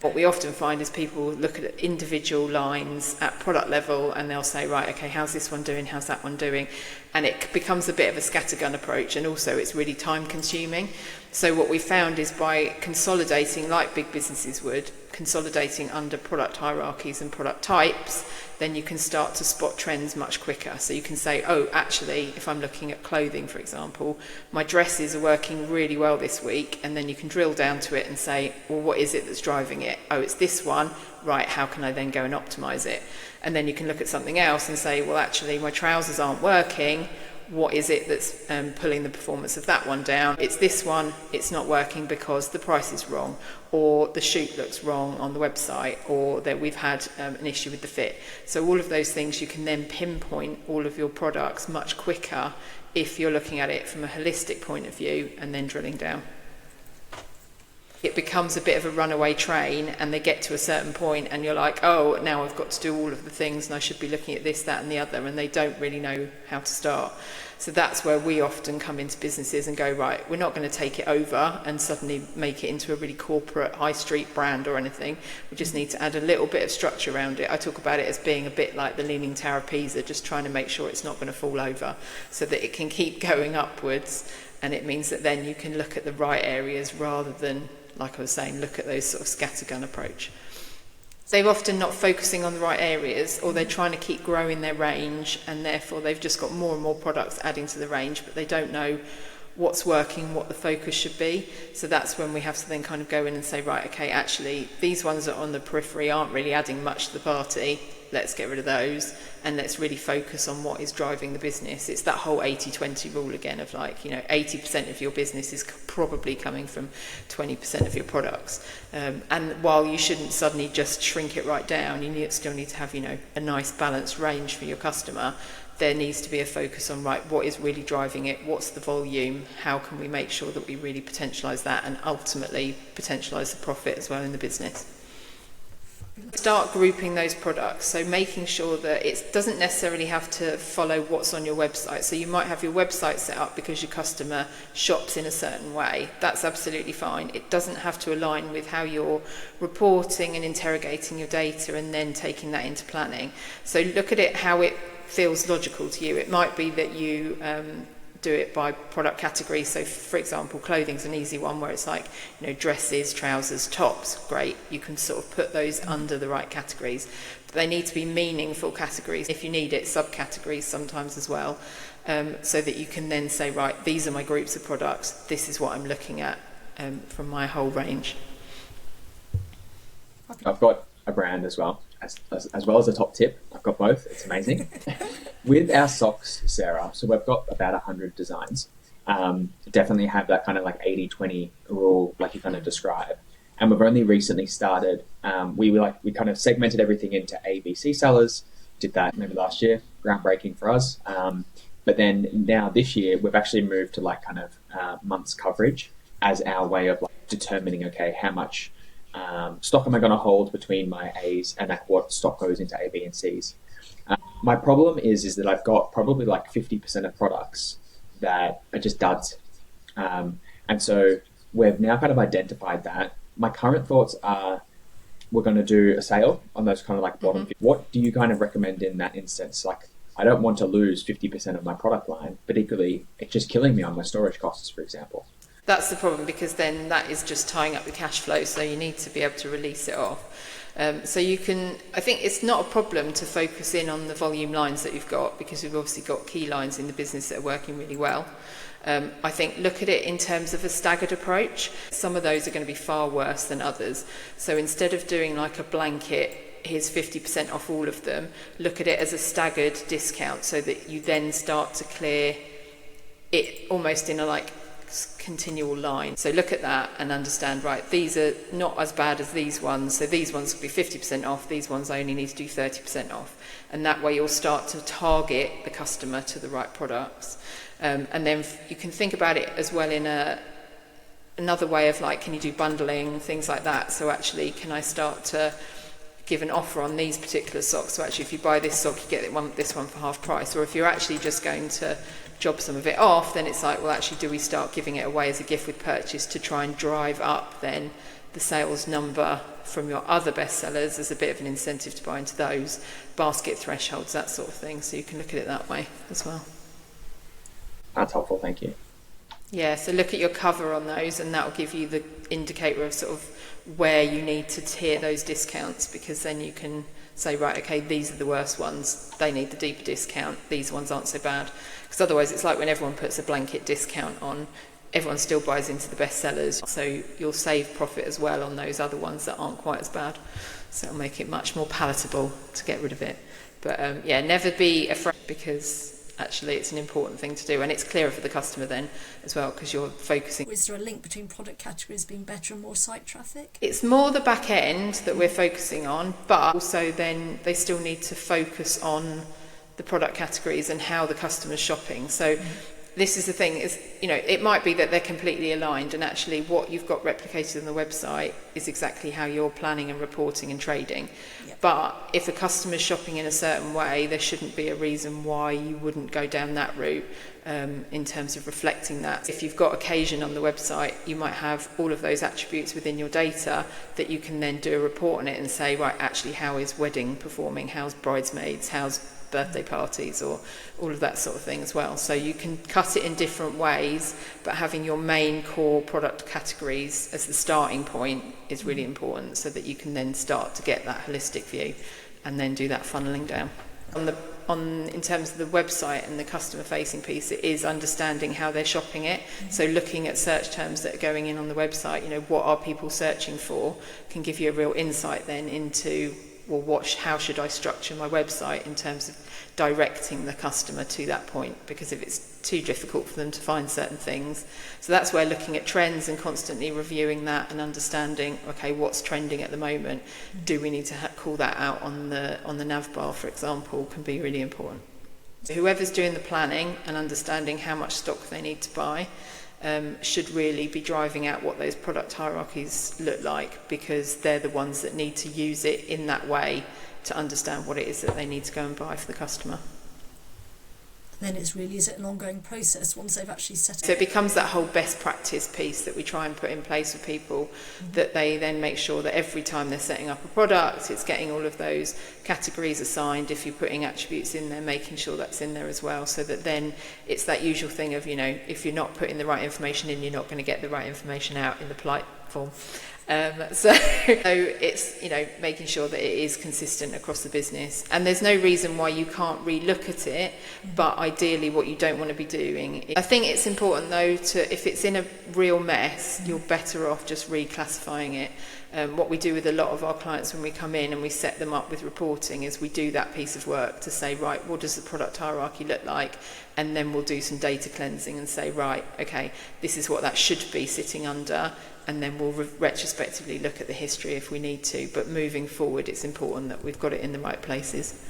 What we often find is people look at individual lines at product level and they'll say, right, okay, how's this one doing? How's that one doing? And it becomes a bit of a scattergun approach, and also it's really time consuming. So what we found is by consolidating, like big businesses would, consolidating under product hierarchies and product types, then you can start to spot trends much quicker. So you can say, oh, actually, if I'm looking at clothing, for example, my dresses are working really well this week, and then you can drill down to it and say, well, what is it that's driving it? Oh, it's this one. Right, how can I then go and optimize it? And then you can look at something else and say, well, actually, my trousers aren't working. What is it that's pulling the performance of that one down? It's this one, it's not working because the price is wrong, or the shoot looks wrong on the website, or that we've had an issue with the fit. So all of those things, you can then pinpoint all of your products much quicker if you're looking at it from a holistic point of view and then drilling down. It becomes a bit of a runaway train, and they get to a certain point and you're like, oh, now I've got to do all of the things and I should be looking at this, that and the other, and they don't really know how to start. So that's where we often come into businesses and go, right, we're not going to take it over and suddenly make it into a really corporate high street brand or anything. We just need to add a little bit of structure around it. I talk about it as being a bit like the Leaning Tower of Pisa, just trying to make sure it's not going to fall over so that it can keep going upwards. And it means that then you can look at the right areas rather than, like I was saying, look at those sort of scattergun approach. They're often not focusing on the right areas, or they're trying to keep growing their range, and therefore they've just got more and more products adding to the range, but they don't know what's working, what the focus should be. So that's when we have to then kind of go in and say, right, okay, actually these ones that are on the periphery aren't really adding much to the party. Let's get rid of those and let's really focus on what is driving the business. It's that whole 80-20 rule again of, like, 80% of your business is probably coming from 20% of your products. And while you shouldn't suddenly just shrink it right down, you still need to have, a nice balanced range for your customer. There needs to be a focus on, right, what is really driving it? What's the volume? How can we make sure that we really potentialise that and ultimately potentialise the profit as well in the business? Start grouping those products, so making sure that it doesn't necessarily have to follow what's on your website. So you might have your website set up because your customer shops in a certain way. That's absolutely fine. It doesn't have to align with how you're reporting and interrogating your data and then taking that into planning. So look at it how it feels logical to you. It might be that you do it by product category. So for example, clothing's an easy one where it's like, dresses, trousers, tops, great. You can sort of put those under the right categories. But they need to be meaningful categories. If you need it, subcategories sometimes as well, so that you can then say, right, these are my groups of products. This is what I'm looking at from my whole range. I've got a brand as well. As well as a top tip. I've got both. It's amazing. With our socks, Sarah, so we've got about 100 designs. Definitely have that kind of like 80-20 rule, like you kind of described. And we've only recently started. We kind of segmented everything into A, B, C sellers. Did that maybe last year. Groundbreaking for us. But then now this year, we've actually moved to like kind of months coverage as our way of like determining, okay, how much stock am I going to hold between my A's and what stock goes into A, B, and C's. My problem is that I've got probably like 50% of products that are just duds. And so we've now kind of identified that. My current thoughts are we're going to do a sale on those kind of like bottom. Mm-hmm. What do you kind of recommend in that instance? Like, I don't want to lose 50% of my product line, but equally it's just killing me on my storage costs, for example. That's the problem, because then that is just tying up the cash flow, so you need to be able to release it off. So you can, I think it's not a problem to focus in on the volume lines that you've got, because we've obviously got key lines in the business that are working really well. I think look at it in terms of a staggered approach. Some of those are going to be far worse than others. So instead of doing like a blanket, here's 50% off all of them, look at it as a staggered discount, so that you then start to clear it almost in a like continual line. So look at that and understand, right, these are not as bad as these ones, so these ones will be 50% off, these ones I only need to do 30% off, and that way you'll start to target the customer to the right products. And then you can think about it as well in another way of like, can you do bundling, things like that? So actually, can I start to give an offer on these particular socks? So actually, if you buy this sock, you get this one for half price. Or if you're actually just going to job some of it off, then it's like, well, actually, do we start giving it away as a gift with purchase to try and drive up then the sales number from your other bestsellers as a bit of an incentive to buy into those, basket thresholds, that sort of thing. So you can look at it that way as well. That's helpful, thank you. Yeah, so look at your cover on those, and that will give you the indicator of sort of where you need to tier those discounts, because then you can say, right, okay, these are the worst ones, they need the deeper discount, these ones aren't so bad. Because otherwise it's like when everyone puts a blanket discount on, everyone still buys into the bestsellers, so you'll save profit as well on those other ones that aren't quite as bad. So it'll make it much more palatable to get rid of it. But yeah, never be afraid, because actually it's an important thing to do, and it's clearer for the customer then as well, because you're focusing. Is there a link between product categories being better and more site traffic? It's more the back end that we're focusing on, but also then they still need to focus on the product categories and how the customer's shopping. So this is the thing, is, you know, it might be that they're completely aligned, and actually what you've got replicated on the website is exactly how you're planning and reporting and trading. Yep. But if a customer's shopping in a certain way, there shouldn't be a reason why you wouldn't go down that route in terms of reflecting that. If you've got occasion on the website, you might have all of those attributes within your data that you can then do a report on it and say, right, actually, how is wedding performing? How's bridesmaids? How's birthday parties, or all of that sort of thing as well. So you can cut it in different ways, but having your main core product categories as the starting point is really important, so that you can then start to get that holistic view and then do that funneling down. In terms of the website and the customer facing piece, it is understanding how they're shopping it. So looking at search terms that are going in on the website, you know, what are people searching for, can give you a real insight then into, well, how should I structure my website in terms of directing the customer to that point, because if it's too difficult for them to find certain things. So that's where looking at trends and constantly reviewing that and understanding, okay, what's trending at the moment, do we need to call that out on the nav bar, for example, can be really important. So whoever's doing the planning and understanding how much stock they need to buy should really be driving out what those product hierarchies look like, because they're the ones that need to use it in that way to understand what it is that they need to go and buy for the customer. Then is it an ongoing process once they've actually set it? So it becomes that whole best practice piece that we try and put in place for people, that they then make sure that every time they're setting up a product, it's getting all of those categories assigned. If you're putting attributes in there, making sure that's in there as well, so that then it's that usual thing of, you know, if you're not putting the right information in, you're not going to get the right information out in the polite form. So it's, you know, making sure that it is consistent across the business, and there's no reason why you can't re-look at it, but ideally what you don't want to be doing, I think it's important though to, if it's in a real mess, you're better off just reclassifying it. What we do with a lot of our clients when we come in and we set them up with reporting is we do that piece of work to say, right, what does the product hierarchy look like? And then we'll do some data cleansing and say, right, okay, this is what that should be sitting under, and then we'll retrospectively look at the history if we need to. But moving forward, it's important that we've got it in the right places.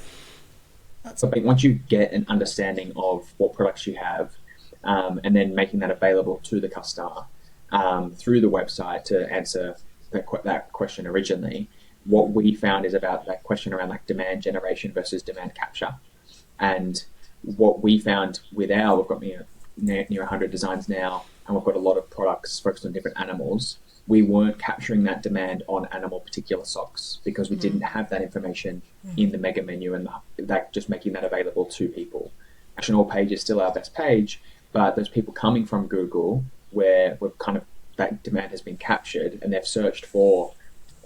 So once you get an understanding of what products you have, and then making that available to the customer through the website to answer that question originally, what we found is about that question around like demand generation versus demand capture. And what we found with we've got near 100 designs now, and we've got a lot of products focused on different animals. We weren't capturing that demand on animal particular socks because we didn't have that information in the mega menu, and that just making that available to people. Action all page is still our best page, but there's people coming from Google where we've kind of, that demand has been captured, and they've searched for,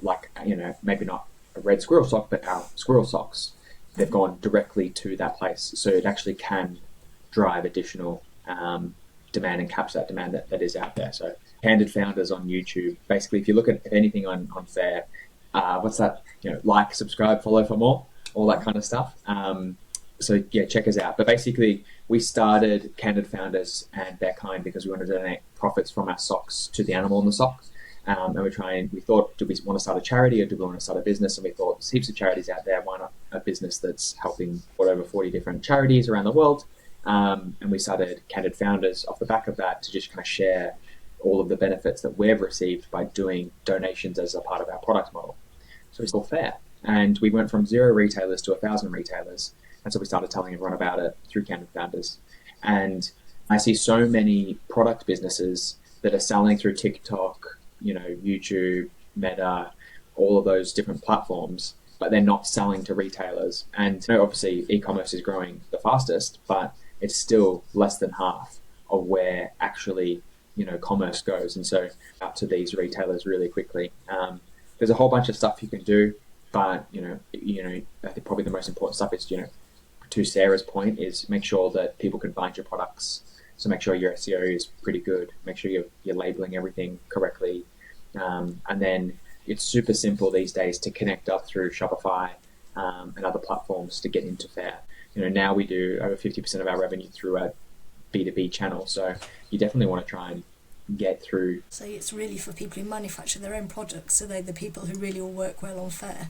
like, you know, maybe not a red squirrel sock, but our squirrel socks. They've gone directly to that place, so it actually can drive additional demand and capture that demand that is out there. So Candid Founders on YouTube, basically, if you look at anything on Faire, what's that, you know, like, subscribe, follow for more, all that kind of stuff. So yeah, check us out. But basically, we started Candid Founders and Their Kind because we wanted to donate profits from our socks to the animal in the sock. And we thought, do we want to start a charity or do we want to start a business? And we thought, there's heaps of charities out there. Why not a business that's helping over 40 different charities around the world? And we started Candid Founders off the back of that to just kind of share all of the benefits that we've received by doing donations as a part of our product model. So it's all fair. And we went from 0 retailers to 1,000 retailers. And so we started telling everyone about it through Candid Founders. And I see so many product businesses that are selling through TikTok, you know, YouTube, Meta, all of those different platforms, but they're not selling to retailers. And obviously e-commerce is growing the fastest, but it's still less than half of where actually, commerce goes. And so up to these retailers really quickly. There's a whole bunch of stuff you can do, but, I think probably the most important stuff is, to Sarah's point, is make sure that people can find your products. So make sure your SEO is pretty good. Make sure you're labeling everything correctly. And then it's super simple these days to connect up through Shopify and other platforms to get into Faire. Now we do over 50% of our revenue through a B2B channel. So you definitely want to try and get through. So it's really for people who manufacture their own products. So they're the people who really will work well on Faire.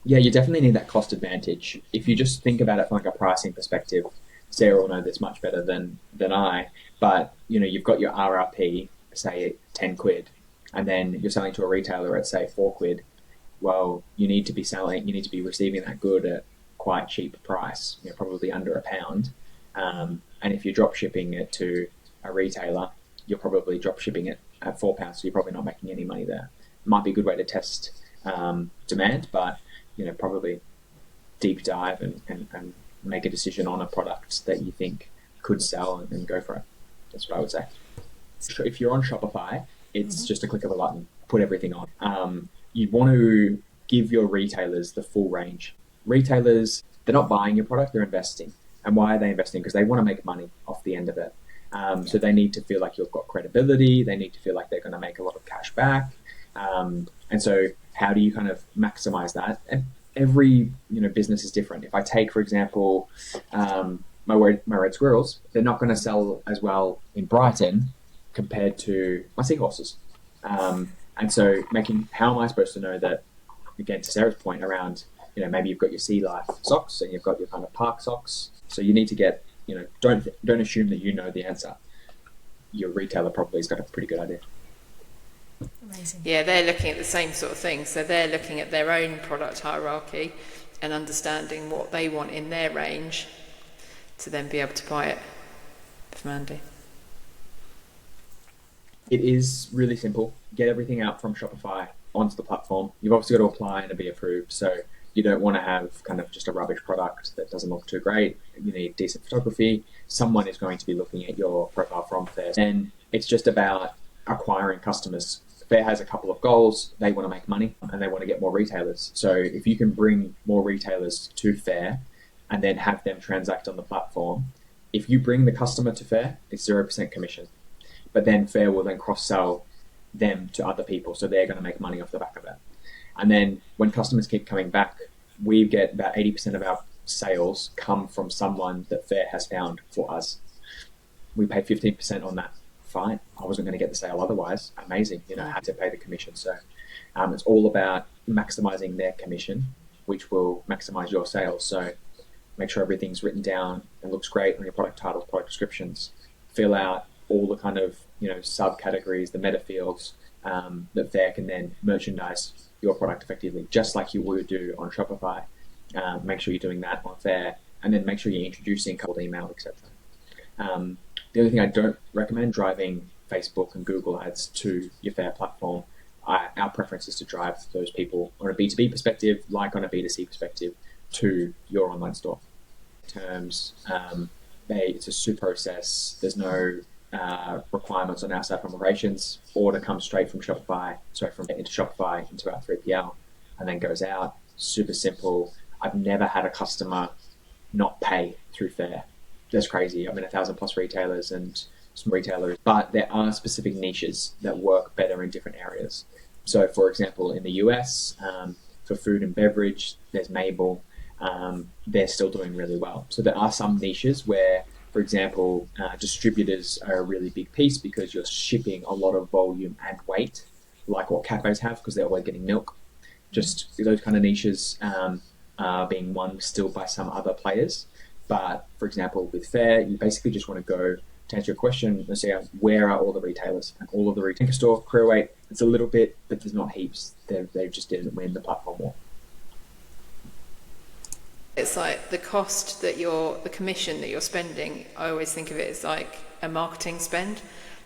Yeah, you definitely need that cost advantage. If you just think about it from like a pricing perspective, Sarah will know this much better than I, but you've got your RRP, say 10 quid, and then you're selling to a retailer at say 4 quid. Well, you need to be receiving that good at quite cheap price, probably under £1. And if you're drop shipping it to a retailer, you're probably drop shipping it at £4, so you're probably not making any money there. Might be a good way to test demand, but probably deep dive and make a decision on a product that you think could sell and go for it. That's what I would say. So if you're on Shopify, it's just a click of a button, put everything on. You want to give your retailers the full range. Retailers, they're not buying your product, they're investing. And why are they investing? Because they want to make money off the end of it. So they need to feel like you've got credibility. They need to feel like they're going to make a lot of cash back. And so how do you kind of maximize that? And every business is different. If I take, for example, my red squirrels, they're not going to sell as well in Brighton compared to my seahorses. And so how am I supposed to know that, again, to Sarah's point around, maybe you've got your sea life socks and you've got your kind of park socks. So you need to get, don't assume that you know the answer. Your retailer probably has got a pretty good idea. Amazing. Yeah, they're looking at the same sort of thing. So they're looking at their own product hierarchy and understanding what they want in their range to then be able to buy it from Andy. It is really simple. Get everything out from Shopify onto the platform. You've obviously got to apply and be approved. So you don't want to have kind of just a rubbish product that doesn't look too great. You need decent photography. Someone is going to be looking at your profile from Faire. And it's just about acquiring customers. Faire has a couple of goals. They want to make money and they want to get more retailers. So if you can bring more retailers to Faire and then have them transact on the platform, if you bring the customer to Faire, it's 0% commission. But then Faire will then cross-sell them to other people. So they're going to make money off the back of it. And then when customers keep coming back, we get about 80% of our sales come from someone that Faire has found for us. We pay 15% on that. Fine. I wasn't going to get the sale otherwise. Amazing. I had to pay the commission. So it's all about maximizing their commission, which will maximize your sales. So make sure everything's written down and looks great on your product titles, product descriptions. Fill out all the kind of subcategories, the meta fields that Faire can then merchandise your product effectively, just like you would do on Shopify. Make sure you're doing that on Faire, and then make sure you're introducing cold email, etc. The only thing I don't recommend, driving Facebook and Google ads to your Faire platform. Our preference is to drive those people on a B2B perspective, like on a B2C perspective, to your online store. Terms, it's a super process. There's no requirements on our side from operations. Order comes straight from Shopify, into Shopify into our 3PL, and then goes out. Super simple. I've never had a customer not pay through Faire. That's crazy. 1,000+ retailers and some retailers, but there are specific niches that work better in different areas. So, for example, in the US, for food and beverage, there's Mabel. They're still doing really well. So there are some niches where, for example, distributors are a really big piece because you're shipping a lot of volume and weight, like what cafes have because they're always getting milk. Just those kind of niches are being won still by some other players. But, for example, with Faire, you basically just want to go, to answer your question, let's say, where are all the retailers? And all of the retail store, Careerweight, it's a little bit, but there's not heaps. They just didn't win the platform war. It's like the cost that the commission that you're spending, I always think of it as like a marketing spend,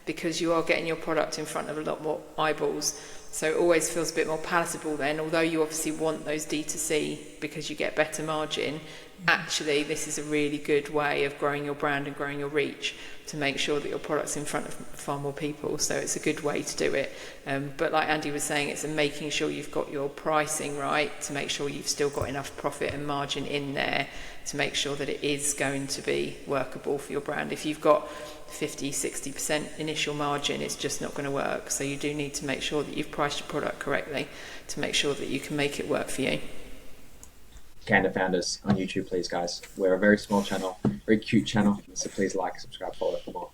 because you are getting your product in front of a lot more eyeballs. So it always feels a bit more palatable then, although you obviously want those D2C because you get better margin. Actually, this is a really good way of growing your brand and growing your reach to make sure that your product's in front of far more people. So it's a good way to do it. But like Andy was saying, it's making sure you've got your pricing right to make sure you've still got enough profit and margin in there to make sure that it is going to be workable for your brand. If you've got 50-60% initial margin, it's just not going to work. So you do need to make sure that you've priced your product correctly to make sure that you can make it work for you. Candid Founders on YouTube, please, guys. We're a very small channel, very cute channel, so please like, subscribe, follow for more.